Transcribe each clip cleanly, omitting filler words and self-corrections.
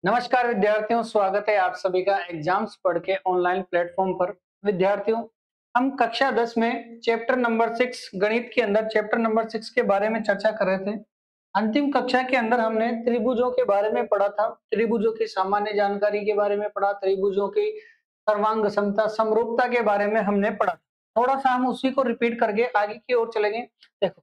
नमस्कार विद्यार्थियों, स्वागत है आप सभी का एग्जाम्स पढ़ के ऑनलाइन प्लेटफॉर्म पर। विद्यार्थियों, हम कक्षा 10 में चैप्टर नंबर 6 गणित के अंदर चैप्टर नंबर 6 के बारे में चर्चा कर रहे थे। अंतिम कक्षा के अंदर हमने त्रिभुजों के बारे में पढ़ा था, त्रिभुजों की सामान्य जानकारी के बारे में पढ़ा, त्रिभुजों की सर्वांग समता समरूपता के बारे में हमने पढ़ा। थोड़ा सा हम उसी को रिपीट करके आगे की ओर चलेंगे। देखो,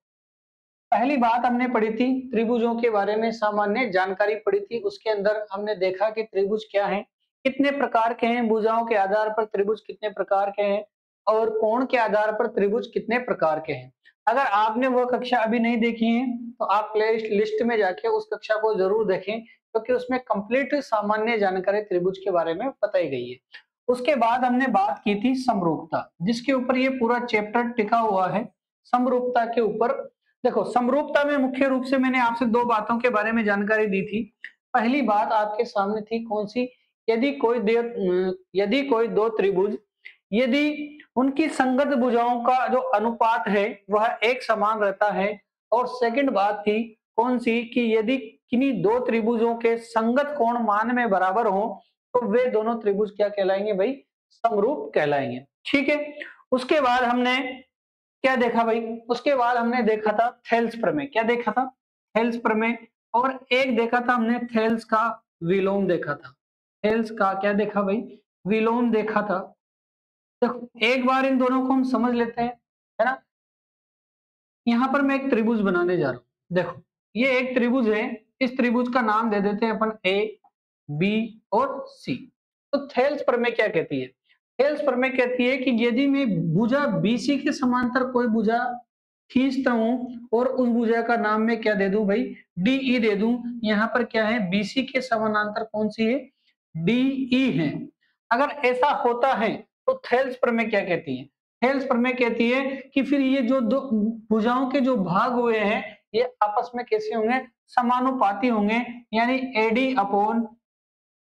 पहली बात हमने पढ़ी थी त्रिभुजों के बारे में सामान्य जानकारी पढ़ी थी। उसके अंदर हमने देखा कि त्रिभुज क्या है, कितने प्रकार के हैं, भुजाओं के आधार पर त्रिभुज कितने प्रकार के हैं और कोण के आधार पर त्रिभुज कितने प्रकार के हैं। अगर आपने वह कक्षा अभी नहीं देखी है तो आप प्ले लिस्ट में जाके उस कक्षा को जरूर देखें, क्योंकि उसमें कंप्लीट सामान्य जानकारी त्रिभुज के बारे में बताई गई है। उसके बाद हमने बात की थी समरूपता, जिसके ऊपर ये पूरा चैप्टर टिका हुआ है, समरूपता के ऊपर। देखो, समरूपता में मुख्य रूप से मैंने आपसे दो बातों के बारे में जानकारी दी थी। पहली बात आपके सामने थी कौन सी? यदि कोई दो त्रिभुज, यदि उनकी संगत भुजाओं का जो अनुपात है वह एक समान रहता है। और सेकंड बात थी कौन सी? कि यदि किन्हीं दो त्रिभुजों के संगत कोण मान में बराबर हो तो वे दोनों त्रिभुज क्या कहलाएंगे भाई? समरूप कहलाएंगे। ठीक है। उसके बाद हमने क्या देखा भाई? उसके बाद हमने देखा था थेल्स प्रमेय। क्या देखा था? थेल्स प्रमेय। और एक देखा था हमने थेल्स का विलोम देखा था। थेल्स का क्या देखा भाई? विलोम देखा था। देखो, एक बार इन दोनों को हम समझ लेते हैं, है ना। यहाँ पर मैं एक त्रिभुज बनाने जा रहा हूं। देखो, ये एक त्रिभुज है। इस त्रिभुज का नाम दे देते हैं अपन ए, बी और सी। तो थेल्स प्रमेय क्या कहती है? थेल्स प्रमेय कहती है कि यदि मैं भुजा बीसी के समांतर कोई भुजा खींचता हूं और उस भुजा का नाम मैं क्या दे दूं भाई? डीई दे दूं। यहाँ पर क्या है? बीसी के समानांतर कौन सी है? डीई है। अगर ऐसा होता है तो थेल्स प्रमेय क्या कहती है? थेल्स प्रमेय कहती है कि फिर ये जो दो भुजाओं के जो भाग हुए हैं ये आपस में कैसे होंगे? समानुपाती होंगे। यानी एडी अपॉन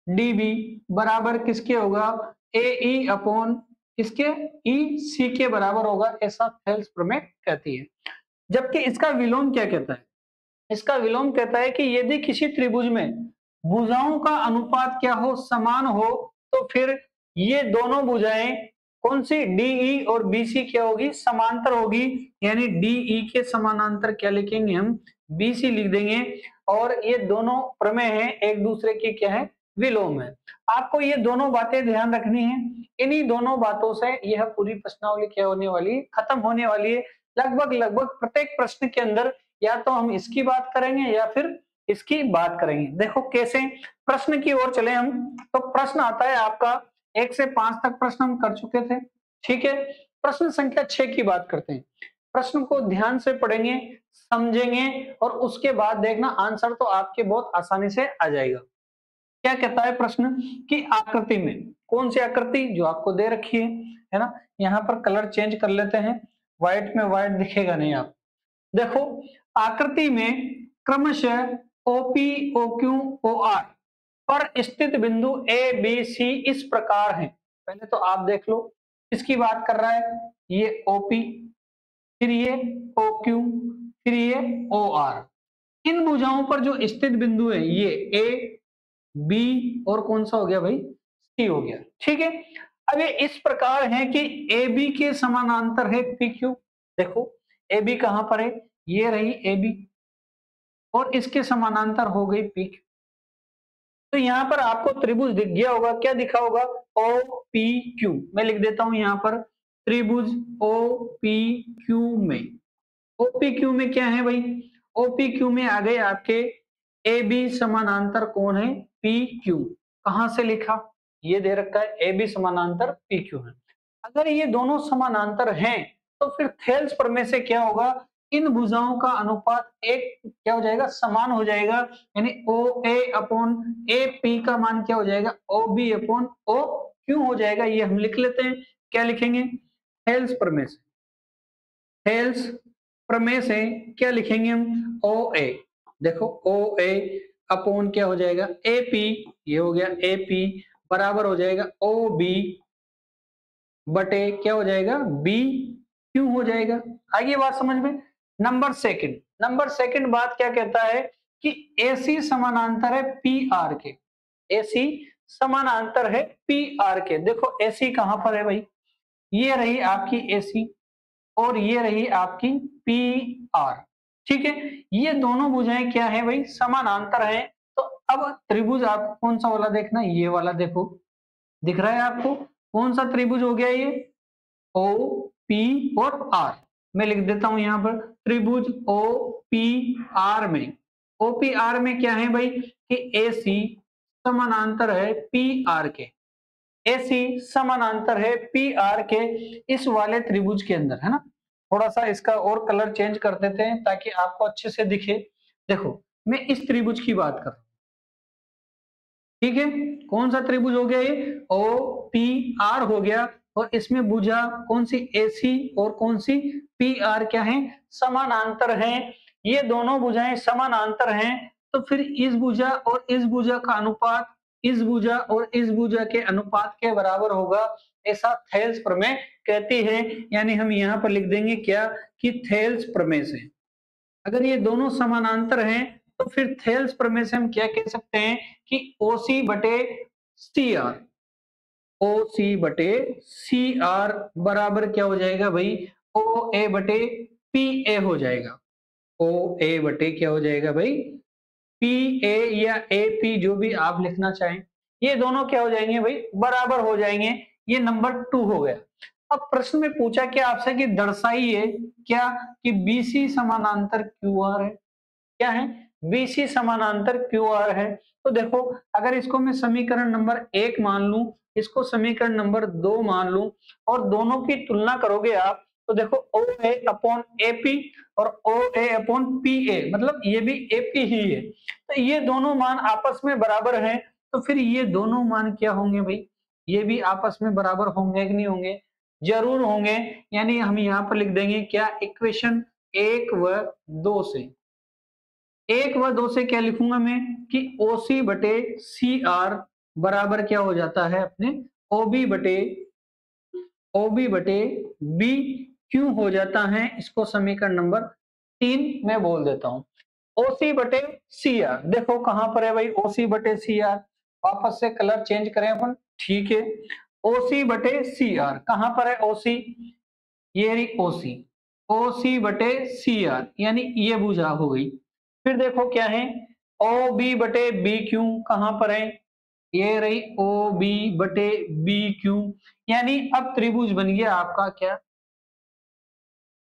डीबी बराबर किसके होगा? एई अपॉन किसके? ई सी के बराबर होगा, ऐसा थेल्स प्रमेय कहती है। जबकि इसका विलोम क्या कहता है? इसका विलोम कहता है कि यदि किसी त्रिभुज में भुजाओं का अनुपात क्या हो? समान हो, तो फिर ये दोनों भुजाएं कौन सी? डीई और बीसी क्या होगी? समांतर होगी। यानी डीई के समानांतर क्या लिखेंगे हम? बीसी लिख देंगे। और ये दोनों प्रमेय हैं, एक दूसरे की क्या है? विलोम है। आपको ये दोनों बातें ध्यान रखनी है। इन्हीं दोनों बातों से यह पूरी प्रश्नावली क्या होने वाली है? खत्म होने वाली है। लगभग लगभग प्रत्येक प्रश्न के अंदर या तो हम इसकी बात करेंगे या फिर इसकी बात करेंगे। देखो कैसे। प्रश्न की ओर चले हम, तो प्रश्न आता है आपका 1 से 5 तक प्रश्न हम कर चुके थे। ठीक है। प्रश्न संख्या 6 की बात करते हैं। प्रश्न को ध्यान से पढ़ेंगे, समझेंगे और उसके बाद देखना आंसर तो आपके बहुत आसानी से आ जाएगा। क्या कहता है प्रश्न? कि आकृति में कौन सी आकृति? जो आपको दे रखी है ना। यहाँ पर कलर चेंज कर लेते हैं, व्हाइट में व्हाइट दिखेगा नहीं। आप देखो, आकृति में क्रमशः ओपी, ओक्यू, ओआर पर स्थित बिंदु ए बी सी इस प्रकार हैं। पहले तो आप देख लो किसकी बात कर रहा है। ये ओपी, फिर ये ओक्यू, फिर ये ओआर। इन भुजाओं पर जो स्थित बिंदु है ये ए, बी और कौन सा हो गया भाई? सी हो गया। ठीक है। अब ये इस प्रकार है कि ए बी के समानांतर है पी क्यू। देखो, ए बी कहां पर है? ये रही ए बी और इसके समानांतर हो गई पी क्यू। तो यहाँ पर आपको त्रिभुज दिख गया होगा। क्या दिखा होगा? O P Q. मैं लिख देता हूं यहाँ पर त्रिभुज ओ पी क्यू में। ओपीक्यू में क्या है भाई? ओपीक्यू में आ गए आपके ए बी समानांतर कौन है? P Q. कहां से लिखा? ये दे रखा है ए बी समानांतर पी क्यू है। अगर ये दोनों समानांतर हैं तो फिर थेल्स प्रमेय से क्या होगा? इन भुजाओं का अनुपात एक क्या हो जाएगा? समान हो जाएगा। यानी ओ ए अपॉन ए पी का मान क्या हो जाएगा? O B upon O Q हो जाएगा। ये हम लिख लेते हैं। क्या लिखेंगे? थेल्स प्रमेय से। थेल्स प्रमेय से क्या लिखेंगे हम? ओ ए। देखो, ओ ए अपॉन क्या हो जाएगा? A P. ये हो गया ए पी बराबर हो जाएगा ओ बी बटे क्या हो जाएगा? बी क्यू हो जाएगा। आगे बात समझ में। नंबर सेकंड बात क्या कहता है? कि एसी समानांतर है पी आर के। AC समानांतर है PR के। देखो AC कहां पर है भाई, ये रही आपकी AC और ये रही आपकी PR, ठीक है। ये दोनों भुजाएं क्या है भाई, समानांतर है। तो अब त्रिभुज आपको कौन सा वाला देखना है, ये वाला देखो, दिख रहा है आपको कौन सा त्रिभुज हो गया ये, O P और R। मैं लिख देता हूं यहां पर त्रिभुज OPR में, OPR में क्या है भाई कि AC समानांतर है PR के, AC समानांतर है PR के इस वाले त्रिभुज के अंदर, है ना। थोड़ा सा इसका और कलर चेंज कर देते हैं ताकि आपको अच्छे से दिखे। देखो मैं इस त्रिभुज की बात कर रहा हूं, ठीक है। कौन सा त्रिभुज हो गया ये, OPR हो गया, और इसमें भुजा कौन सी, AC और कौन सी PR क्या है, समानांतर है। ये दोनों भुजाएं समानांतर हैं, तो फिर इस भुजा और इस भुजा का अनुपात इस भुजा और इस भुजा के अनुपात के बराबर होगा, ऐसा थेल्स प्रमेय कहती है। यानी हम यहाँ पर लिख देंगे क्या कि थेल्स प्रमेय से अगर ये दोनों समानांतर हैं तो फिर थेल्स प्रमेय से हम क्या कह सकते हैं कि OC बटे CR, OC बटे CR बराबर क्या हो जाएगा भाई, OA बटे PA हो जाएगा। OA बटे क्या हो जाएगा भाई, PA या AP, जो भी आप लिखना चाहें। ये दोनों क्या हो जाएंगे भाई, बराबर हो जाएंगे। ये नंबर 2 हो गया। अब प्रश्न में पूछा क्या आपसे कि दर्शाइए क्या कि BC समानांतर QR है, क्या है, BC समानांतर QR है। तो देखो अगर इसको मैं समीकरण नंबर 1 मान लूं, इसको समीकरण नंबर 2 मान लूं और दोनों की तुलना करोगे आप, तो देखो OA अपॉन AP और OA अपॉन PA, मतलब ये भी AP ही है। तो ये दोनों मान आपस में बराबर हैं, तो फिर ये दोनों मान क्या होंगे भाई, ये भी आपस में बराबर होंगे कि नहीं होंगे, जरूर होंगे। यानी हम यहाँ पर लिख देंगे क्या, इक्वेशन 1 व 2 से, 1 व 2 से क्या लिखूंगा मैं कि OC बटे CR बराबर क्या हो जाता है अपने OB बटे BQ हो जाता है। इसको समीकरण नंबर 3 में बोल देता हूं। OC बटे CR देखो कहां पर है भाई, OC बटे CR, वापस से कलर चेंज करें अपन, ठीक है। OC बटे CR कहां पर है OC, ये रही OC, OC बटे CR यानी ये भुजा हो गई। फिर देखो क्या है, OB बटे BQ कहां पर है, ये रही OB बटे BQ, यानी अब त्रिभुज बन गया आपका क्या,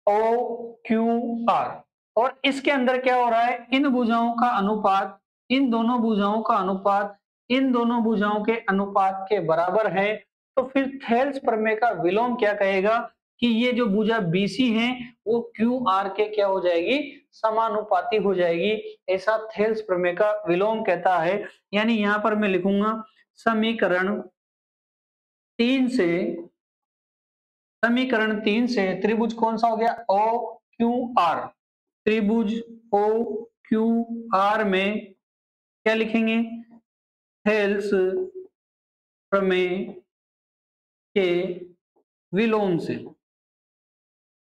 OQR। और इसके अंदर क्या हो रहा है, इन भुजाओं का अनुपात, इन दोनों भुजाओं का अनुपात इन दोनों भुजाओं के अनुपात के बराबर है। तो फिर थेल्स प्रमेय का विलोम क्या कहेगा कि ये जो भुजा BC है वो QR के क्या हो जाएगी, समानुपाती हो जाएगी, ऐसा थेल्स प्रमेय का विलोम कहता है। यानी यहां पर मैं लिखूंगा समीकरण 3 से, समीकरण 3 से त्रिभुज कौन सा हो गया, OQR, त्रिभुज OQR में क्या लिखेंगे, थेल्स प्रमेय के विलोम से,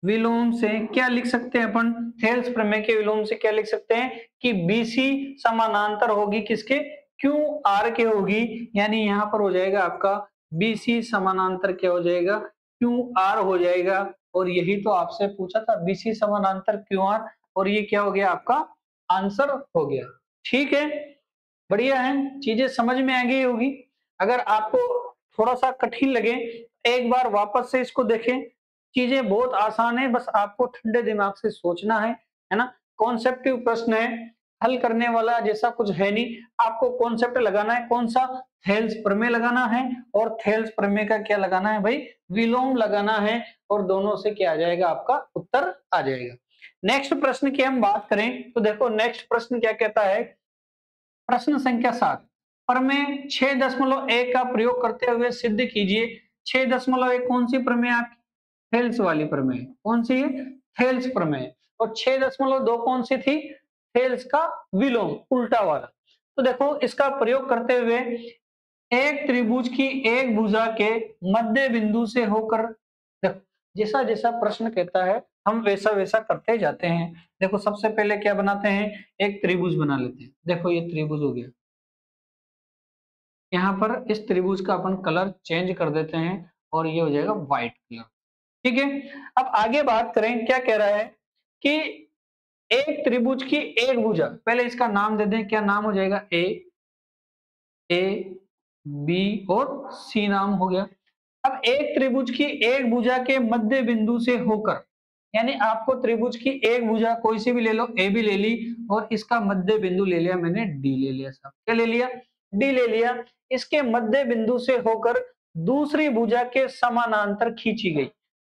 विलोम से क्या लिख सकते हैं अपन, थेल्स प्रमेय के विलोम से क्या लिख सकते हैं कि BC समानांतर होगी किसके, QR के होगी। यानी यहां पर हो जाएगा आपका BC समानांतर क्या हो जाएगा, QR हो जाएगा। और यही तो आपसे पूछा था, BC समानांतर QR, और ये क्या हो गया आपका आंसर हो गया। ठीक है, बढ़िया है, चीजें समझ में आ गई होगी। अगर आपको थोड़ा सा कठिन लगे एक बार वापस से इसको देखें, चीजें बहुत आसान है, बस आपको ठंडे दिमाग से सोचना है ना। कॉन्सेप्टिव प्रश्न है, हल करने वाला जैसा कुछ है नहीं, आपको कॉन्सेप्ट लगाना है, कौन सा, थेल्स प्रमेय लगाना है, और थेल्स प्रमेय का क्या लगाना है भाई, विलोम लगाना है, और दोनों से क्या आ जाएगा, आपका उत्तर आ जाएगा। नेक्स्ट प्रश्न की हम बात करें तो देखो नेक्स्ट प्रश्न क्या कहता है, प्रश्न संख्या 7, प्रमेय 6.1 का प्रयोग करते हुए सिद्ध कीजिए। 6.1 कौन सी प्रमेय आपकी, थेल्स वाली प्रमेय, कौन सी है, थेल्स प्रमेय। और 6.2 कौन सी थी, थेल्स का विलोम, उल्टा वाला। तो देखो इसका प्रयोग करते हुए एक त्रिभुज की एक भुजा के मध्य बिंदु से होकर, देखो जैसा जैसा प्रश्न कहता है हम वैसा वैसा करते जाते हैं। देखो सबसे पहले क्या बनाते हैं, एक त्रिभुज बना लेते हैं। देखो ये त्रिभुज हो गया, यहाँ पर इस त्रिभुज का अपन कलर चेंज कर देते हैं और ये हो जाएगा व्हाइट कलर। ठीक है, अब आगे बात करें, क्या कह रहा है कि एक त्रिभुज की एक भुजा, पहले इसका नाम दे दें, क्या नाम हो जाएगा, ए बी और सी नाम हो गया। अब एक त्रिभुज की एक भुजा के मध्य बिंदु से होकर, यानी आपको त्रिभुज की एक भुजा कोई सी भी ले लो, ए बी ले ली और इसका मध्य बिंदु ले लिया मैंने, डी ले लिया। साहब क्या ले लिया, डी ले लिया। इसके मध्य बिंदु से होकर दूसरी भुजा के समानांतर खींची गई,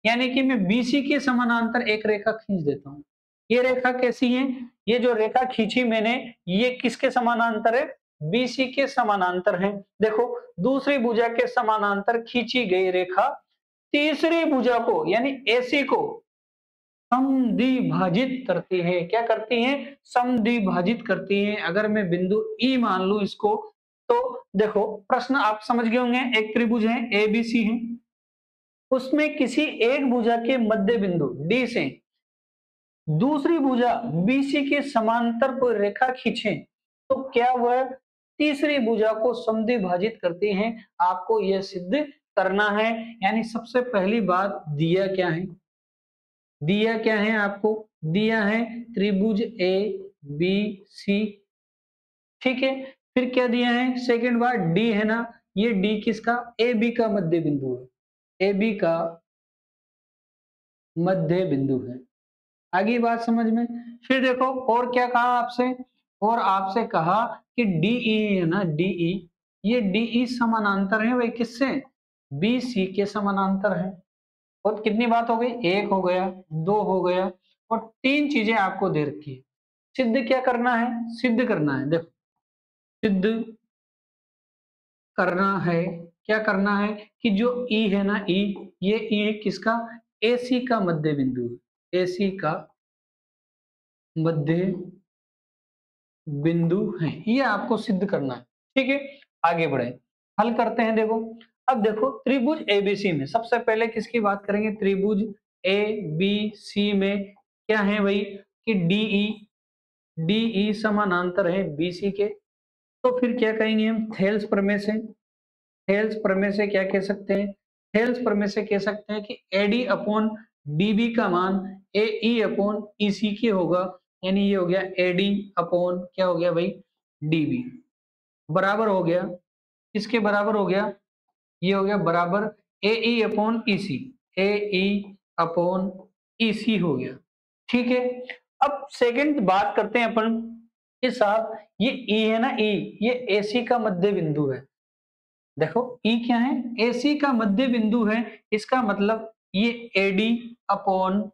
यानी कि मैं बीसी के समानांतर एक रेखा खींच देता हूं। ये रेखा कैसी है, ये जो रेखा खींची मैंने, ये किसके समानांतर है, बीसी के समानांतर है। देखो, दूसरी भुजा के समानांतर खींची गई रेखा तीसरी भुजा को यानी एसी को समद्विभाजित करती है। क्या करती है, समद्विभाजित करती है। अगर मैं बिंदु ई मान लू इसको, तो देखो प्रश्न आप समझ गए होंगे, एक त्रिभुज है ए बी सी है, उसमें किसी एक भुजा के मध्य बिंदु डी से दूसरी भुजा बीसी के समांतर कोई रेखा खींचे तो क्या वह तीसरी भुजा को समद्विभाजित करती है। आपको यह सिद्ध करना है। यानी सबसे पहली बात, दिया क्या है, दिया क्या है आपको, दिया है त्रिभुज ए बी सी। ठीक है, फिर क्या दिया है, सेकंड बात डी है ना, ये डी किसका, ए बी का मध्य बिंदु है, ए बी का मध्य बिंदु है। आगे बात समझ में। फिर देखो और क्या कहा आपसे, और आपसे कहा कि डीई है ना, डीई, ये डीई समानांतर है भाई किससे, बी सी के समानांतर है। और कितनी बात हो गई, एक हो गया, दो हो गया, और तीन चीजें आपको दे रखी है। सिद्ध क्या करना है, सिद्ध करना है, देखो सिद्ध करना है, क्या करना है कि जो ई है ना, ई, ये ई किसका, एसी का मध्य बिंदु है, एसी का मध्य बिंदु है, ये आपको सिद्ध करना है। ठीक है, आगे बढ़े, हल करते हैं। देखो, अब देखो त्रिभुज एबीसी में सबसे पहले किसकी बात करेंगे, त्रिभुज ए बी सी में क्या है भाई कि डीई, डीई समानांतर है बीसी के। तो फिर क्या कहेंगे हम, थेल्स प्रमेय से, थेल्स प्रमेय से क्या कह सकते हैं, थेल्स प्रमेय से कह सकते हैं कि एडी अपॉन डीबी का मान ए ई अपॉन ईसी के होगा। यानी ये हो गया एडी अपॉन क्या हो गया भाई, डीबी, बराबर हो गया, किसके बराबर हो गया, ये हो गया बराबर ए ई अपॉन ईसी, ए ई अपॉन ईसी हो गया। ठीक है, अब सेकंड बात करते हैं अपन कि साहब ये ई है ना, ई, ये एसी का मध्य बिंदु है। देखो ई क्या है, एसी का मध्य बिंदु है, इसका मतलब ये एडी अपॉन,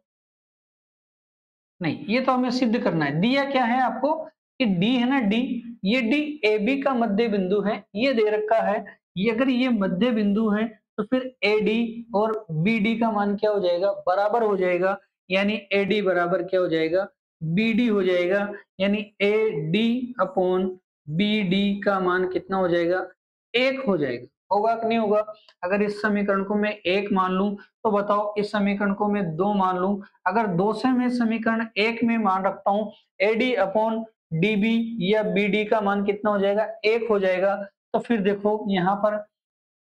नहीं ये तो हमें सिद्ध करना है। दिया क्या है आपको कि डी है ना, डी, ये डी ए बी का मध्य बिंदु है, ये दे रखा है। ये अगर ये मध्य बिंदु है तो फिर ए डी और बी डी का मान क्या हो जाएगा, बराबर हो जाएगा। यानी ए डी बराबर क्या हो जाएगा, बी डी हो जाएगा। यानी A D upon B D का मान कितना हो जाएगा, एक हो जाएगा। होगा कि नहीं होगा, अगर इस समीकरण को मैं एक मान लूं तो बताओ इस समीकरण को मैं दो मान लूं, अगर दो से मैं समीकरण एक में मान रखता हूं, एडी अपॉन डीबी या बीडी का मान कितना हो जाएगा, एक हो जाएगा। तो फिर देखो यहाँ पर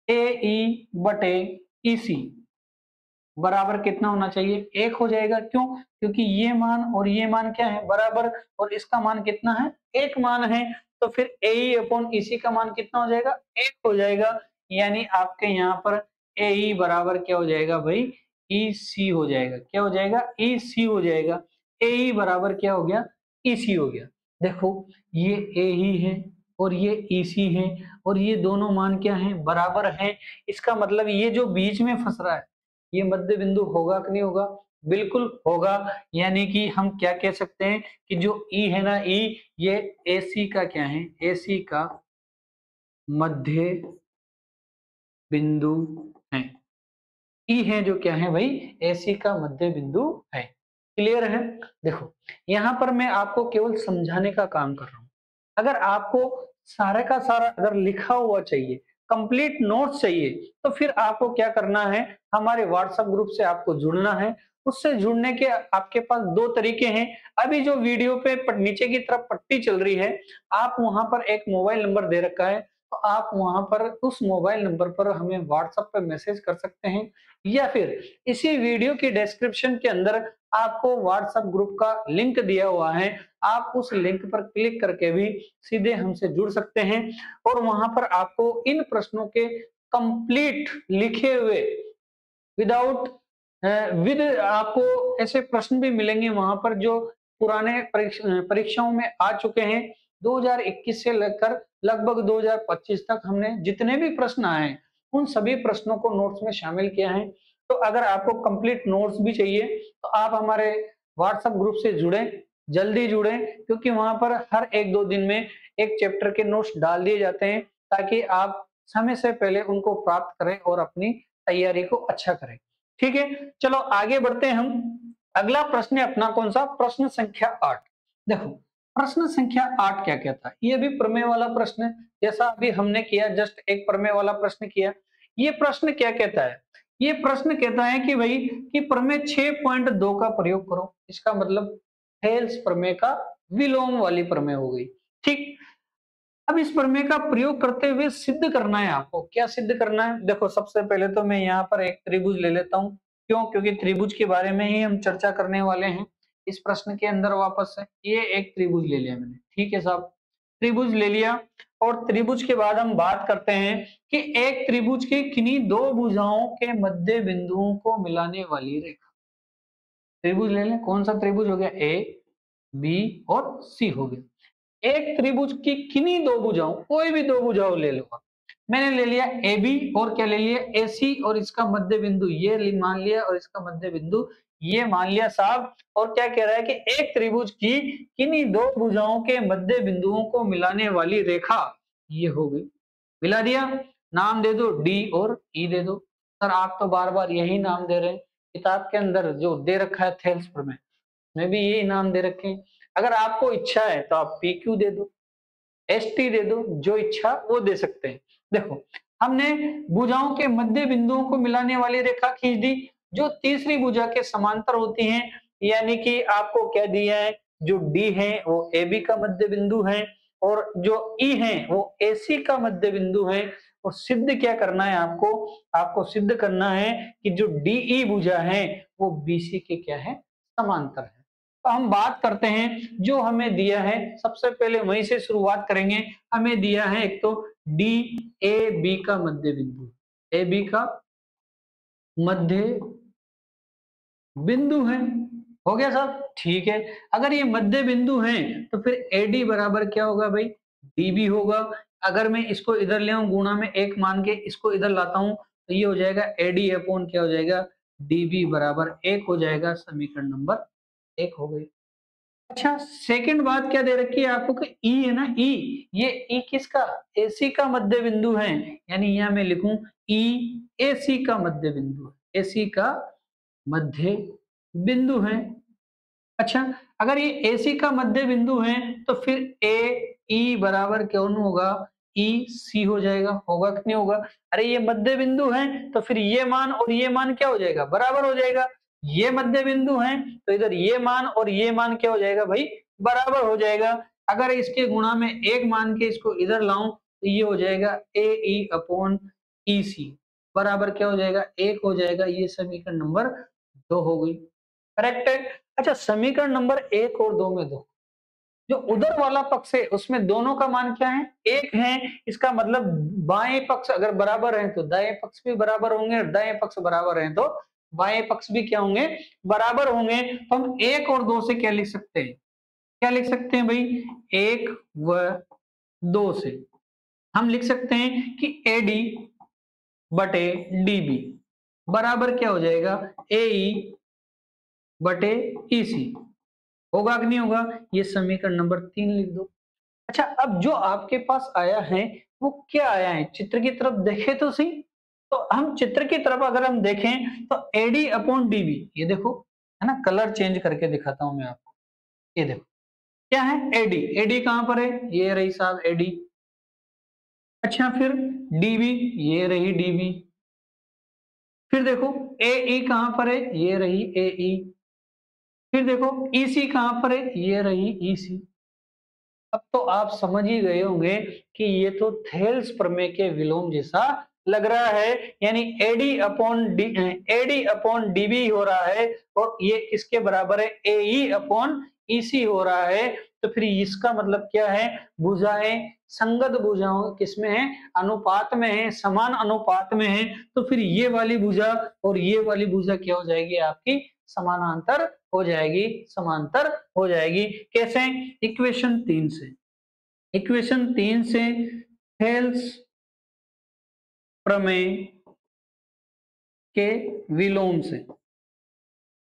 ए ई बटे ई सी बराबर कितना होना चाहिए, एक हो जाएगा। क्यों, क्योंकि ये मान और ये मान क्या है, बराबर, और इसका मान कितना है, एक मान है। तो फिर ए ई अपॉन ईसी का मान कितना हो जाएगा, एक हो जाएगा। यानी आपके यहाँ पर ए ई बराबर क्या हो जाएगा भाई, ई सी हो जाएगा। क्या हो जाएगा, ई सी हो जाएगा। ए ई बराबर क्या हो गया, ई सी हो गया। देखो ये ए ही है और ये ई सी है, और ये दोनों मान क्या है, बराबर हैं। इसका मतलब ये जो बीच में फंस रहा है, ये मध्य बिंदु होगा कि नहीं होगा, बिल्कुल होगा। यानी कि हम क्या कह सकते हैं कि जो ई है ना, ई, ये एसी का क्या है, एसी का मध्य बिंदु है। ई है जो क्या है भाई, एसी का मध्य बिंदु है। क्लियर है। देखो यहाँ पर मैं आपको केवल समझाने का काम कर रहा हूं। अगर आपको सारे का सारा अगर लिखा हुआ चाहिए, कंप्लीट नोट्स चाहिए, तो फिर आपको क्या करना है, हमारे व्हाट्सएप ग्रुप से आपको जुड़ना है। उससे जुड़ने के आपके पास दो तरीके हैं। अभी जो वीडियो पे नीचे की तरफ पट्टी चल रही है, आप वहां पर एक मोबाइल नंबर दे रखा है, तो तो आप वहां पर उस मोबाइल नंबर पर हमें व्हाट्सएप पे मैसेज कर सकते हैं, या फिर इसी वीडियो की डिस्क्रिप्शन के अंदर आपको व्हाट्सएप ग्रुप का लिंक दिया हुआ है, आप उस लिंक पर क्लिक करके भी सीधे हमसे जुड़ सकते हैं और वहां पर आपको इन प्रश्नों के कंप्लीट लिखे हुए विदाउट विद आपको ऐसे प्रश्न भी मिलेंगे वहां पर जो पुराने परीक्षाओं में आ चुके हैं। 2021 से लेकर लगभग 2025 तक हमने जितने भी प्रश्न आए हैं उन सभी प्रश्नों को नोट्स में शामिल किया है। तो अगर आपको कंप्लीट नोट्स भी चाहिए तो आप हमारे व्हाट्सएप ग्रुप से जुड़े, जल्दी जुड़े, क्योंकि वहां पर हर 1-2 दिन में एक चैप्टर के नोट्स डाल दिए जाते हैं ताकि आप समय से पहले उनको प्राप्त करें और अपनी तैयारी को अच्छा करें। ठीक है, चलो आगे बढ़ते हैं हम। अगला प्रश्न है अपना कौन सा, प्रश्न संख्या 8। देखो प्रश्न संख्या 8 क्या कहता है, ये भी प्रमेय वाला प्रश्न है, जैसा अभी हमने किया, जस्ट एक प्रमेय वाला प्रश्न किया। ये प्रश्न क्या कहता है, ये प्रश्न कहता है कि भाई कि प्रमेय 6.2 का प्रयोग करो। इसका मतलब थेल्स प्रमेय का विलोम वाली प्रमेय हो गई। ठीक, अब इस प्रमेय का प्रयोग करते हुए सिद्ध करना है आपको। क्या सिद्ध करना है, देखो सबसे पहले तो मैं यहाँ पर एक त्रिभुज ले लेता हूँ। क्यों, क्योंकि त्रिभुज के बारे में ही हम चर्चा करने वाले हैं इस प्रश्न के अंदर। वापस से ये एक त्रिभुज ले लिया मैंने, ठीक है साहब, त्रिभुज ले लिया। और त्रिभुज के बाद हम बात करते हैं कि एक त्रिभुज की किन्हीं दो भुजाओं के मध्य बिंदुओं को मिलाने वाली रेखा। त्रिभुज ले लें, कौन सा त्रिभुज हो गया, ए बी और सी हो गया। एक त्रिभुज की किन्हीं दो भुजाओं, कोई भी दो भुजाओं ले लो, मैंने ले लिया ए बी और क्या ले लिया, ए सी, और इसका मध्य बिंदु ये मान लिया और इसका मध्य बिंदु ये मान लिया साहब। और क्या कह रहा है कि एक त्रिभुज की किन्हीं दो भुजाओं के मध्य बिंदुओं को मिलाने वाली रेखा ये हो गई। मिला दिया, नाम दे दो डी और ई दे दो। सर आप तो बार बार यही नाम दे रहे हैं, किताब के अंदर जो दे रखा है थेल्स प्रमेय में भी यही नाम दे रखे हैं। अगर आपको इच्छा है तो आप पी क्यू दे दो, एस टी दे दो, जो इच्छा वो दे सकते हैं। देखो हमने भुजाओं के मध्य बिंदुओं को मिलाने वाली रेखा खींच दी जो तीसरी भुजा के समांतर होती हैं, यानी कि आपको क्या दिया है, जो डी है वो ए बी का मध्य बिंदु है और जो ई है वो ए सी का मध्य बिंदु है। और सिद्ध क्या करना है आपको, आपको सिद्ध करना है कि जो डी ई भुजा है वो बी सी के क्या है, समांतर है। तो हम बात करते हैं जो हमें दिया है, सबसे पहले वहीं से शुरुआत करेंगे। हमें दिया है एक तो डी ए बी का मध्य बिंदु, ए बी का मध्य बिंदु है, हो गया साहब, ठीक है। अगर ये मध्य बिंदु है तो फिर एडी बराबर क्या होगा भाई, डीबी होगा। अगर मैं इसको इधर ले आऊं गुणा में एक मान के, इसको इधर लाता हूं तो ये हो जाएगा एडी अपॉन क्या हो जाएगा, डीबी बराबर 1 हो जाएगा। समीकरण नंबर 1 हो गई। अच्छा सेकंड बात क्या दे रखी है आपको कि ई है ना, ई, ये ई किसका, एसी का मध्य बिंदु है, यानी यहां मैं लिखूं ई एसी का मध्य बिंदु है, एसी का मध्य बिंदु है। अच्छा अगर ये एसी का मध्य बिंदु है तो फिर ए ई बराबर कौन होगा, ई सी हो जाएगा, होगा कि नहीं होगा। अरे ये मध्य बिंदु है तो फिर ये मान और ये मान क्या हो जाएगा, बराबर हो जाएगा। ये मध्य बिंदु है तो इधर ये मान और ये मान क्या हो जाएगा भाई, बराबर हो जाएगा। अगर इसके गुणा में एक मान के इसको इधर लाऊं तो ये हो जाएगा ए ई अपॉन ई सी बराबर क्या हो जाएगा, 1 हो जाएगा। ये समीकरण नंबर 2 हो गई, करेक्ट है। अच्छा समीकरण नंबर 1 और 2 में दो, जो उधर वाला पक्ष है उसमें दोनों का मान क्या है, 1 है। इसका मतलब बाएं पक्ष अगर बराबर है तो दाएं पक्ष भी बराबर होंगे, और दाएं पक्ष बराबर है तो बाएं पक्ष भी क्या होंगे, बराबर होंगे। तो हम 1 और 2 से क्या लिख सकते हैं, क्या लिख सकते हैं भाई, 1 व 2 से हम लिख सकते हैं कि एडी बटे डीबी बराबर क्या हो जाएगा, एई बटे ईसी, होगा कि नहीं होगा। ये समीकरण नंबर 3 लिख दो। अच्छा अब जो आपके पास आया है वो क्या आया है, चित्र की तरफ देखे तो सही। तो हम चित्र की तरफ अगर हम देखें तो एडी अपॉन डीबी, ये देखो है ना, कलर चेंज करके दिखाता हूं मैं आपको। ये देखो क्या है, एडी, एडी कहां पर है, ये रही साहब एडी। अच्छा फिर डीबी, ये रही डीबी। फिर देखो ए ई कहां पर है, ये रही ए ई। फिर देखो ईसी कहां पर है, ये रही ईसी। अब तो आप समझ ही गए होंगे कि ये तो थेल्स प्रमेय के विलोम जैसा लग रहा है, यानी एडी अपॉन डीबी हो रहा है और ये किसके बराबर है, एई अपॉन ईसी हो रहा है। तो फिर इसका मतलब क्या है, भुजाएं संगत भुजाओं किसमें है, अनुपात में है, समान अनुपात में है। तो फिर ये वाली भुजा और ये वाली भुजा क्या हो जाएगी, आपकी समानांतर हो जाएगी, समांतर हो जाएगी। कैसे, इक्वेशन 3 से, इक्वेशन 3 से थेल्स प्रमेय के विलोम से,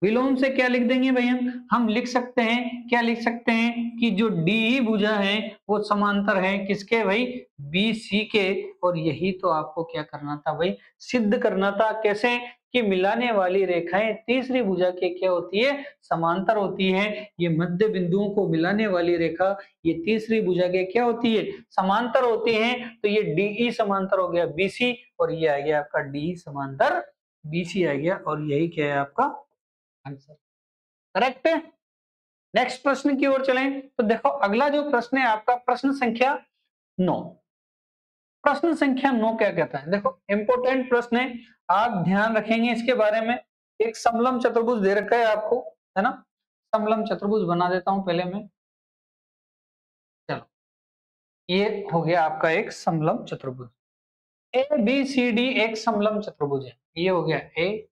विलोम से क्या लिख देंगे भाई, हम लिख सकते हैं, क्या लिख सकते हैं कि जो डी भुजा है वो समांतर है किसके भाई, बी सी के। और यही तो आपको क्या करना था भाई, सिद्ध करना था। कैसे, कि मिलाने वाली रेखाएं तीसरी भुजा के क्या होती है, समांतर होती है। ये मध्य बिंदुओं को मिलाने वाली रेखा ये तीसरी भुजा के क्या होती है, समांतर होती है। तो ये डीई समांतर हो गया बीसी और ये आ गया आपका डी समांतर बीसी आ गया, और यही क्या है आपका आंसर। करेक्ट है। नेक्स्ट प्रश्न की ओर चलें तो देखो अगला जो प्रश्न है आपका प्रश्न संख्या 9। प्रश्न संख्या 9 क्या कहता है, देखो इंपॉर्टेंट प्रश्न है, आप ध्यान रखेंगे इसके बारे में। एक समलम चतुर्भुज दे रखा है आपको, है ना, समलम चतुर्भुज बना देता हूं पहले मैं। चलो, ये हो गया आपका एक समलम चतुर्भुज, ए बी सी डी एक समलम चतुर्भुज है। ये हो गया ए,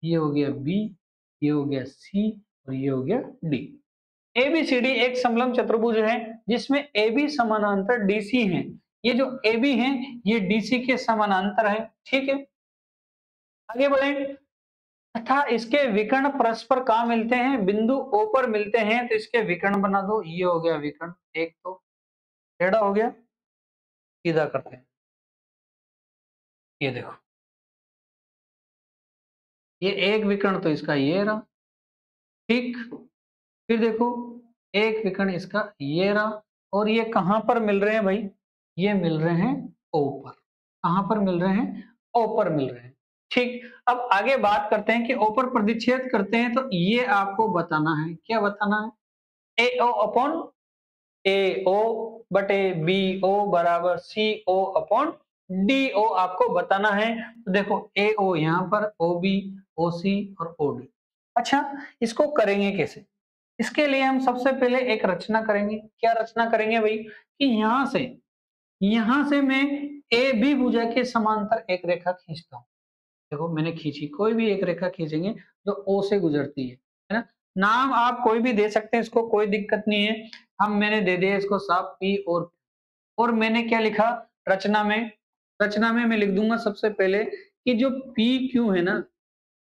ये हो गया बी, ये हो गया सी और ये हो गया डी। एबीसीडी एक समलम चतुर्भुज है जिसमें AB समानांतर DC है। ये जो AB है ये DC के समानांतर है, ठीक है। आगे बढ़े, तथा इसके विकर्ण परस्पर कहाँ मिलते हैं, बिंदु O पर मिलते हैं। तो इसके विकर्ण बना दो, ये हो गया विकर्ण, एक तो टेढ़ा हो गया, सीधा करते हैं। ये देखो, ये एक विकर्ण तो इसका ये रहा, ठीक। फिर देखो एक विकर्ण इसका ये रहा, और ये कहां पर मिल रहे हैं भाई, ये मिल रहे हैं O पर। कहां पर मिल रहे हैं, O पर मिल रहे हैं, ठीक। अब आगे बात करते हैं कि O पर प्रतिच्छेद करते हैं, तो ये आपको बताना है, क्या बताना है, AO अपॉन AO बटे BO बराबर CO अपॉन DO आपको बताना है। तो देखो AO यहाँ पर, OB, OC और OD। अच्छा, इसको करेंगे कैसे, इसके लिए हम सबसे पहले एक रचना करेंगे। क्या रचना करेंगे भाई, कि यहां से मैं ए बी भुजा के समांतर एक रेखा खींचता हूं। देखो मैंने खींची, कोई भी एक रेखा खींचेंगे जो ओ से गुजरती है ना। नाम आप कोई भी दे सकते हैं, इसको कोई दिक्कत नहीं है। हम मैंने दे दिया इसको साफ पी, और मैंने क्या लिखा रचना में, रचना में मैं लिख दूंगा सबसे पहले कि जो पी क्यू है ना,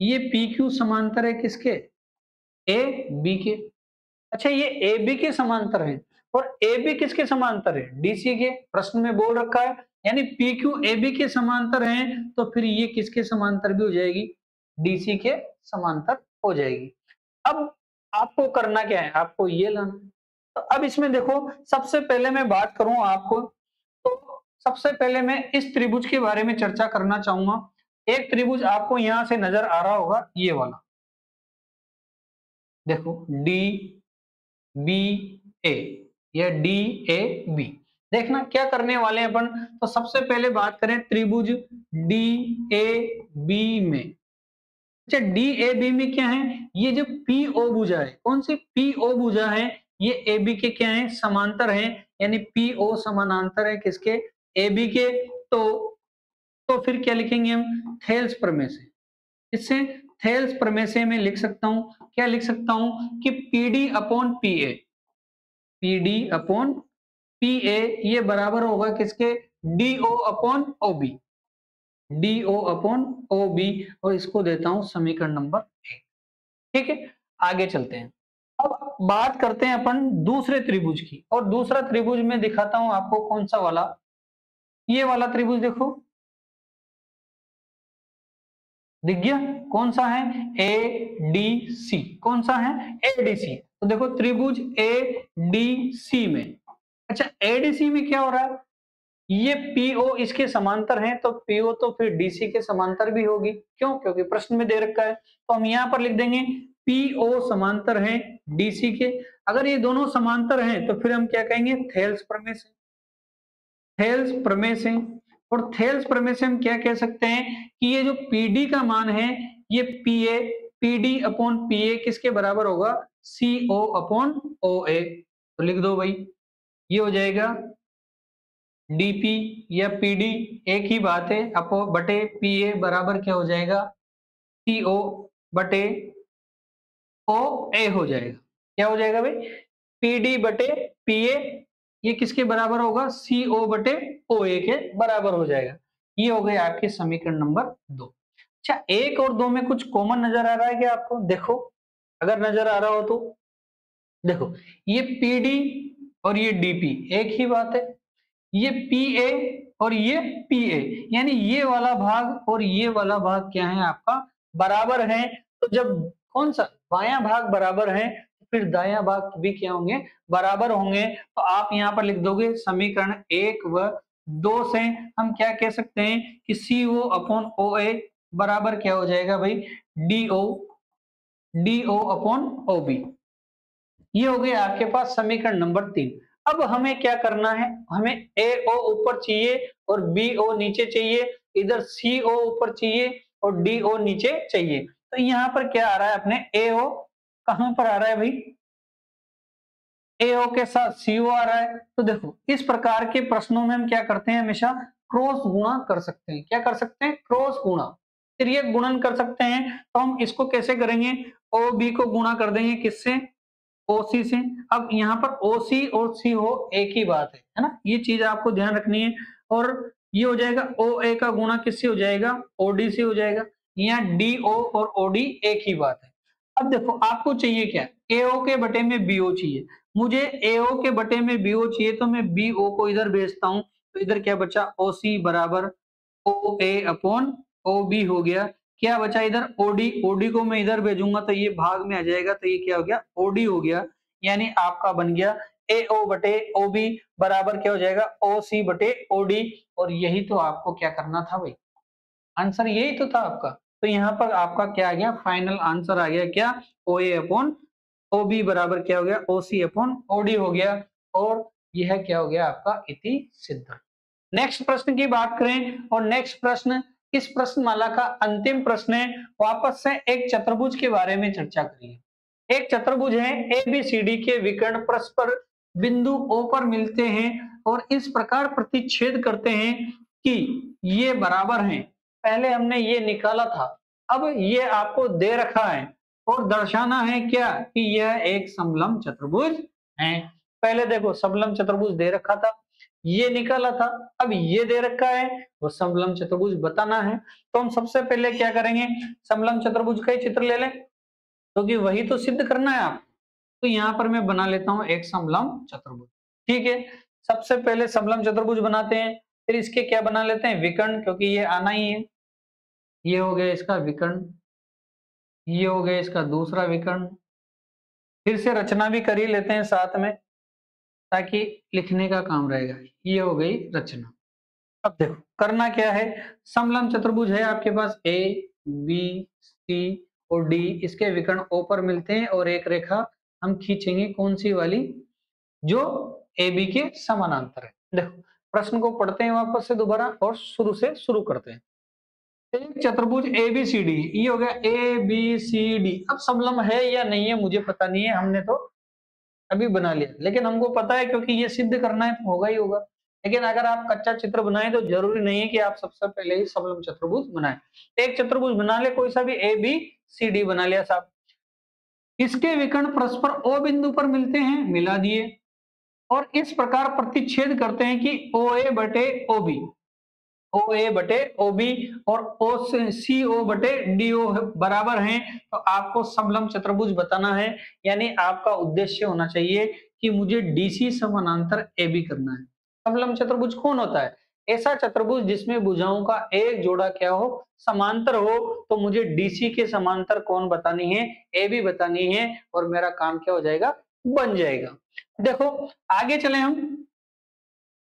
ये पी क्यू समांतर है किसके, ए बी के। अच्छा, ये ए बी के समांतर है, और ए बी किसके समांतर है, डीसी के। प्रश्न में बोल रखा है, यानी पी क्यू ए बी के समांतर हैं, तो फिर ये किसके समांतर भी हो जाएगी, डीसी के समांतर हो जाएगी। अब आपको करना क्या है, आपको ये लाना है। तो अब इसमें देखो, सबसे पहले मैं बात करूं आपको, तो सबसे पहले मैं इस त्रिभुज के बारे में चर्चा करना चाहूंगा। एक त्रिभुज आपको यहां से नजर आ रहा होगा, ये वाला देखो, डी बी ए या डी ए बी। देखना क्या करने वाले हैं अपन। तो सबसे पहले बात करें त्रिभुज डी ए बी में। अच्छा, डी ए बी में क्या है, ये जो पी ओ भुजा है, कौन सी पी ओ भुजा है, ये ए बी के क्या है, समांतर है। यानी पी ओ समानांतर है किसके, ए बी के। तो फिर क्या लिखेंगे हम, थेल्स प्रमेय से। इससे थेल्स प्रमेय से मैं लिख सकता हूं, क्या लिख सकता हूं कि PD upon P A, PD upon P A ये बराबर होगा किसके, DO upon OB, DO upon OB. और इसको देता हूं समीकरण नंबर 1, ठीक है। आगे चलते हैं, अब बात करते हैं अपन दूसरे त्रिभुज की। और दूसरा त्रिभुज में दिखाता हूं आपको, कौन सा वाला, ये वाला त्रिभुज देखो, दिख गया, कौन सा है, ए डी सी। कौन सा है, ए डी सी। तो देखो त्रिभुज ए डी सी में, अच्छा एडीसी में क्या हो रहा है, ये पीओ इसके समांतर है, तो पीओ तो फिर डीसी के समांतर भी होगी। क्यों, क्योंकि प्रश्न में दे रखा है। तो हम यहां पर लिख देंगे पीओ समांतर है डीसी के। अगर ये दोनों समांतर हैं तो फिर हम क्या कहेंगे, थेल्स प्रमेय से। थेल्स प्रमेय से, और थेल्स प्रमेय से हम क्या कह सकते हैं कि ये जो पीडी का मान है ये पीए, पीडी अपॉन पीए किसके बराबर होगा, सीओ अपॉन ओए। तो लिख दो भाई, ये हो जाएगा डीपी या पीडी एक ही बात है, अपो बटे पीए बराबर क्या हो जाएगा, सीओ बटे ओ ए हो जाएगा। क्या हो जाएगा भाई, पीडी बटे पीए ये किसके बराबर होगा, सीओ बटे ओ ए के बराबर हो जाएगा। ये हो गए आपके समीकरण नंबर 2। अच्छा, एक और दो में कुछ कॉमन नजर आ रहा है क्या आपको, देखो अगर नजर आ रहा हो तो देखो, ये पीडी और ये डीपी एक ही बात है, ये पीए और ये पीए, यानी ये वाला भाग और ये वाला भाग क्या है आपका, बराबर है। तो जब कौन सा बायां भाग बराबर है फिर दायां भाग भी क्या होंगे, बराबर होंगे। तो आप यहाँ पर लिख दोगे समीकरण 1 व 2 से हम क्या कह सकते हैं कि सीओ अपॉन ओ ए बराबर क्या हो जाएगा भाई, DO, DO upon O B. ये हो गए आपके पास समीकरण नंबर 3। अब हमें क्या करना है, हमें ए ओ ऊपर चाहिए और बी ओ नीचे चाहिए, इधर सी ओ ऊपर चाहिए और डी ओ नीचे चाहिए। तो यहाँ पर क्या आ रहा है अपने ए ओ कहां पर आ रहा है भाई, ए ओ के साथ सी ओ आ रहा है। तो देखो इस प्रकार के प्रश्नों में हम क्या करते हैं, हमेशा क्रॉस गुणा कर सकते हैं। क्या कर सकते हैं, क्रॉस गुणा, फिर ये गुणन कर सकते हैं। तो हम इसको कैसे करेंगे, ओ बी को गुणा कर देंगे किससे, ओसी से। अब यहाँ पर ओसी और सी हो एक ही बात है ना, ये चीज आपको ध्यान रखनी है। और ये हो जाएगा ओ ए का गुणा किससे हो जाएगा, ओडी से हो जाएगा। यहाँ डी ओ और ओडी एक ही बात है। अब देखो आपको चाहिए क्या, एओ के बटे में बीओ चाहिए। मुझे एओ के बटे में बीओ चाहिए तो मैं बीओ को इधर भेजता हूं। तो इधर क्या बचा, ओसी बराबर ओ ए अपॉन ओ बी हो गया। क्या बचा इधर ओडी, ओडी को मैं इधर भेजूंगा तो ये भाग में आ जाएगा, तो ये क्या हो गया, ओडी हो गया। यानी आपका बन गया ए ओ बटे ओ बी बराबर क्या हो जाएगा, ओ सी बटे ओडी। और यही तो आपको क्या करना था भाई, आंसर यही तो था आपका। तो यहाँ पर आपका क्या आ गया, फाइनल आंसर आ गया क्या, ओ ए अपॉन ओ बी बराबर क्या हो गया, ओ सी अपॉन ओ डी हो गया। और यह क्या हो गया आपका इति सिद्ध। नेक्स्ट प्रश्न की बात करें, और नेक्स्ट प्रश्न इस प्रश्नमाला का अंतिम प्रश्न है। वापस से एक चतुर्भुज के बारे में चर्चा करिए। एक चतुर्भुज है, ए बी सी डी के विकर्ण परस्पर बिंदु ओ पर मिलते हैं और इस प्रकार प्रतिच्छेद करते हैं कि ये बराबर हैं। पहले हमने ये निकाला था, अब ये आपको दे रखा है और दर्शाना है क्या कि यह एक समलंब चतुर्भुज है। पहले देखो समलंब चतुर्भुज दे रखा था, ये निकाला था, अब ये दे रखा है, वो समलंब चतुर्भुज बताना है। तो हम सबसे पहले क्या करेंगे, समलंब चतुर्भुज का ही चित्र ले लें, क्योंकि वही तो सिद्ध करना है आप। तो यहाँ पर मैं बना लेता हूं एक समलंब चतुर्भुज। ठीक है, सबसे पहले समलंब चतुर्भुज बनाते हैं, फिर इसके क्या बना लेते हैं, विकर्ण, क्योंकि ये आना ही है। ये हो गया इसका विकर्ण, ये हो गया इसका दूसरा विकर्ण। फिर से रचना भी कर ही लेते हैं साथ में, ताकि लिखने का काम रहेगा। ये हो गई रचना। अब देखो करना क्या है, समलंब चतुर्भुज है आपके पास, ए बी सी और डी, इसके विकर्ण ओ पर मिलते हैं और एक रेखा हम खींचेंगे, कौन सी वाली, जो ए बी के समानांतर है। देखो प्रश्न को पढ़ते हैं वापस से दोबारा और शुरू से शुरू करते हैं। एक चतुर्भुज ए बी सी डी, ये हो गया ए बी सी डी। अब समलंब है या नहीं है मुझे पता नहीं है, हमने तो अभी बना लिया, लेकिन हमको पता है क्योंकि ये सिद्ध करना है तो होगा ही होगा। लेकिन अगर आप कच्चा चित्र बनाए तो जरूरी नहीं है कि आप सबसे पहले ही समलंब चतुर्भुज बनाएं। एक चतुर्भुज बना ले, कोई सा भी, ए बी सी डी बना लिया साहब। इसके विकर्ण परस्पर ओ बिंदु पर मिलते हैं, मिला दिए, और इस प्रकार प्रतिच्छेद करते हैं कि ओ ए बटे ओ बी, ओ ए बटे ओ बी और ओ सी ओ बटे डी ओ बराबर हैं। तो आपको समलंब चतुर्भुज बताना है, यानी आपका उद्देश्य होना चाहिए कि मुझे डीसी समानांतर ए बी करना है। समलंब चतुर्भुज कौन होता है, ऐसा चतुर्भुज जिसमें भुजाओं का एक जोड़ा क्या हो, समांतर हो। तो मुझे डीसी के समांतर कौन बतानी है, ए बी बतानी है, और मेरा काम क्या हो जाएगा, बन जाएगा। देखो आगे चले हम,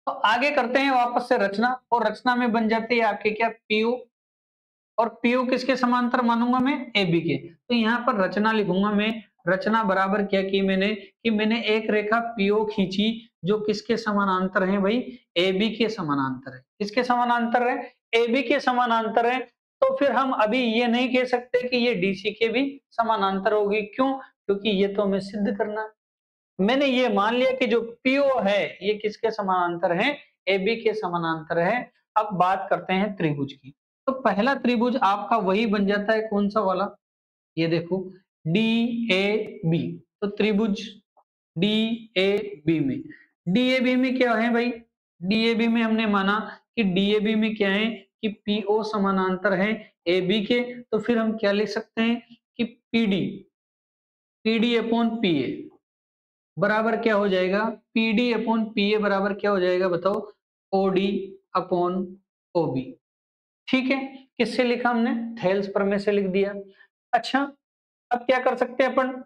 तो आगे करते हैं वापस से रचना, और रचना में बन जाती है आपके क्या, पीयू, और पीयू किसके समांतर मानूंगा मैं, ए बी के। तो यहाँ पर रचना लिखूंगा मैं, रचना बराबर क्या की मैंने कि मैंने एक रेखा पीओ खींची जो किसके समानांतर है भाई, AB के समानांतर है। किसके समानांतर है? AB के समानांतर है। तो फिर हम अभी ये नहीं कह सकते कि ये DC के भी समानांतर होगी। क्यों? क्योंकि ये तो हमें सिद्ध करना है। मैंने ये मान लिया कि जो PO है ये किसके समानांतर है? AB के समानांतर है। अब बात करते हैं त्रिभुज की। तो पहला त्रिभुज आपका वही बन जाता है, कौन सा वाला? ये देखो, DAB। तो त्रिभुज DAB में, DAB में क्या है भाई? DAB में हमने माना कि DAB में क्या है कि PO समानांतर है AB के। तो फिर हम क्या लिख सकते हैं कि PD अपॉन PA बराबर क्या हो जाएगा? PD अपॉन PA बराबर क्या हो जाएगा बताओ? OD upon OB। ठीक है, किससे लिखा हमने? थेल्स प्रमेय से लिख दिया। अच्छा, अब क्या कर सकते हैं अपन?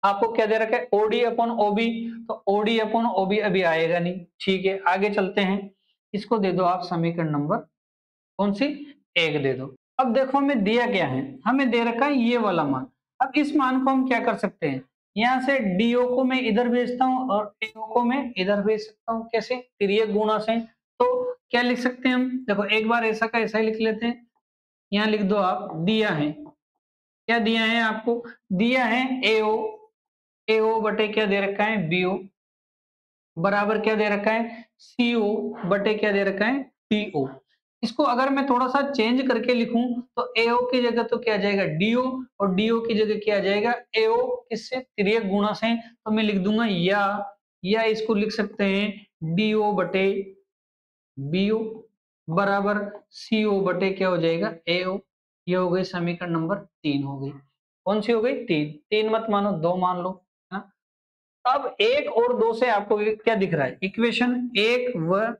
आपको क्या दे रखा है? OD upon OB। तो OD अपॉन OB अभी आएगा नहीं। ठीक है, आगे चलते हैं। इसको दे दो आप समीकरण नंबर कौन सी? 1 दे दो। अब देखो हमें दिया क्या है? हमें दे रखा है ये वाला मान। अब इस मान को हम क्या कर सकते हैं? यहाँ से DO को मैं इधर भेजता हूँ और AO को मैं इधर भेज सकता हूँ। कैसे? तिर्यक गुणा से। तो क्या लिख सकते हैं हम? देखो एक बार ऐसा का ऐसा ही लिख लेते हैं। यहाँ लिख दो आप, दिया है, क्या दिया है आपको? दिया है AO, AO बटे क्या दे रखा है? BO बराबर क्या दे रखा है? CO बटे क्या दे रखा है? PO। इसको अगर मैं थोड़ा सा चेंज करके लिखूं तो AO की जगह तो क्या आ जाएगा? DO, और DO की जगह क्या आ जाएगा? AO। किससे? तिर्यक गुणा से। तो मैं लिख दूंगा या इसको लिख सकते हैं DO बटे BO बराबर CO बटे क्या हो जाएगा? AO। ये हो गई समीकरण नंबर 3 हो गई। कौन सी हो गई? 3। 3 मत मानो, 2 मान लो, है ना? अब 1 और 2 से आपको क्या दिख रहा है? इक्वेशन 1 व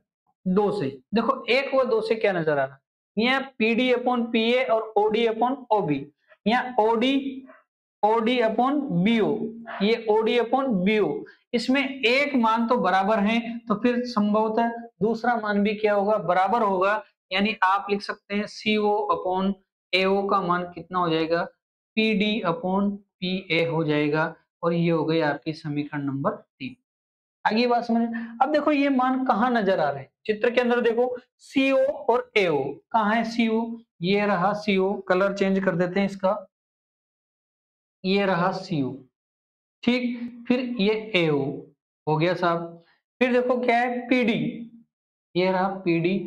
2 से देखो, 1 व 2 से क्या नजर आ रहा है? यहाँ PD अपॉन PA और OD अपॉन OB। यहाँ OD अपॉन BO, ये OD अपॉन BO। इसमें एक मान तो बराबर है, तो फिर संभवतः दूसरा मान भी क्या होगा? बराबर होगा। यानी आप लिख सकते हैं CO अपॉन AO का मान कितना हो जाएगा? PD अपॉन PA हो जाएगा। और ये हो गई आपकी समीकरण नंबर 3। आगे बात समझ में? अब देखो ये मान कहाँ नजर आ रहे हैं? चित्र के अंदर देखो, CO और AO। कहाँ है CO? ये रहा CO। कलर चेंज कर देते हैं इसका। ये रहा CO। ठीक, फिर ये AO हो गया साहब। फिर देखो क्या है? PD, ये रहा PD।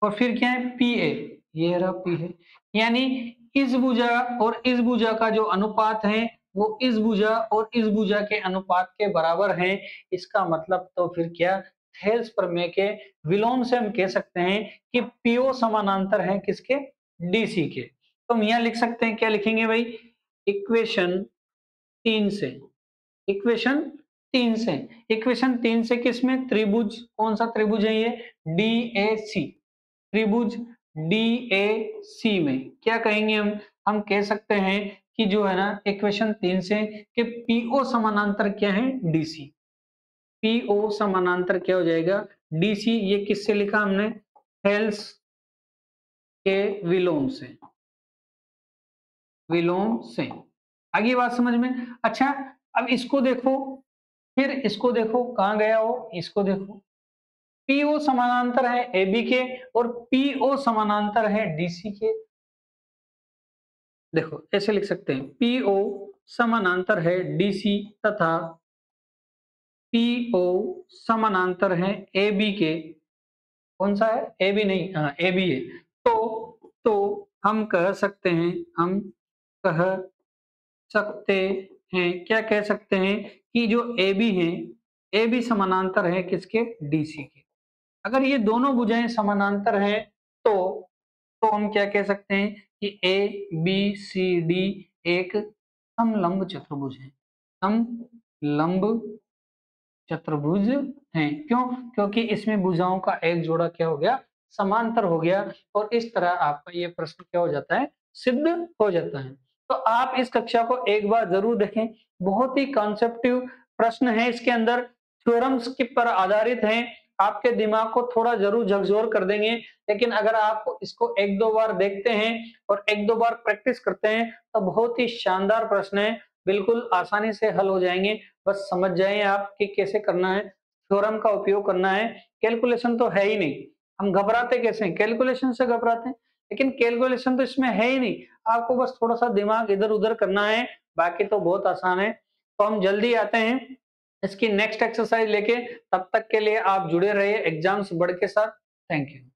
और फिर क्या है? PA, ये रहा PA। यानी इस भुजा और इस भुजा का जो अनुपात है वो इस भुजा और इस भुजा के अनुपात के बराबर है। इसका मतलब तो फिर क्या? थेल्स प्रमेय के विलोम से हम कह सकते हैं कि PO समानांतर है किसके? DC के। तो हम यहाँ लिख सकते हैं, क्या लिखेंगे भाई? इक्वेशन 3 से, इक्वेशन 3 से, इक्वेशन 3 से किसमें? त्रिभुज, कौन सा त्रिभुज है ये? DAC, त्रिभुज DAC में क्या कहेंगे हम? हम कह सकते हैं कि जो है ना इक्वेशन 3 से कि PO समानांतर क्या है? DC। PO समानांतर क्या हो जाएगा? DC। ये किससे लिखा हमने? थेल्स के विलोम से, विलोम से। आगे बात समझ में? अच्छा, अब इसको देखो, फिर इसको देखो कहाँ गया हो? इसको देखो, PO समानांतर है AB के और PO समानांतर है DC के। देखो ऐसे लिख सकते हैं, PO समानांतर है DC तथा PO समानांतर है AB के। कौन सा है? AB नहीं, हाँ AB है। तो हम कह सकते हैं, हम कह सकते हैं, क्या कह सकते हैं कि जो AB है, AB समानांतर है किसके? DC के। अगर ये दोनों भुजाएं समानांतर हैं तो हम क्या कह सकते हैं कि ABCD एक समलंब चतुर्भुज है। समलंब चतुर्भुज हैं। क्यों? क्योंकि इसमें भुजाओं का एक जोड़ा क्या हो गया? समांतर हो गया। और इस तरह आपका ये प्रश्न क्या हो जाता है? सिद्ध हो जाता है। तो आप इस कक्षा को एक बार जरूर देखें। बहुत ही कॉन्सेप्टिव प्रश्न है इसके अंदर, थ्योरम्स के पर आधारित हैं। आपके दिमाग को थोड़ा जरूर झकझोर कर देंगे, लेकिन अगर आप इसको एक दो बार देखते हैं और एक दो बार प्रैक्टिस करते हैं तो बहुत ही शानदार प्रश्न है। बिल्कुल आसानी से हल हो जाएँगे। बस समझ जाएँ आप कि कैसे करना है, थ्योरम का उपयोग करना है। कैलकुलेशन तो है ही नहीं, हम घबराते कैसे हैं? कैलकुलेशन से घबराते हैं, लेकिन कैलकुलेशन तो इसमें है ही नहीं। आपको बस थोड़ा-सा दिमाग इधर-उधर करना है, बाकी तो बहुत आसान है। तो हम जल्दी आते हैं इसकी नेक्स्ट एक्सरसाइज लेके, तब तक के लिए आप जुड़े रहिए एग्ज़ाम्स वर्ड के साथ। Thank you.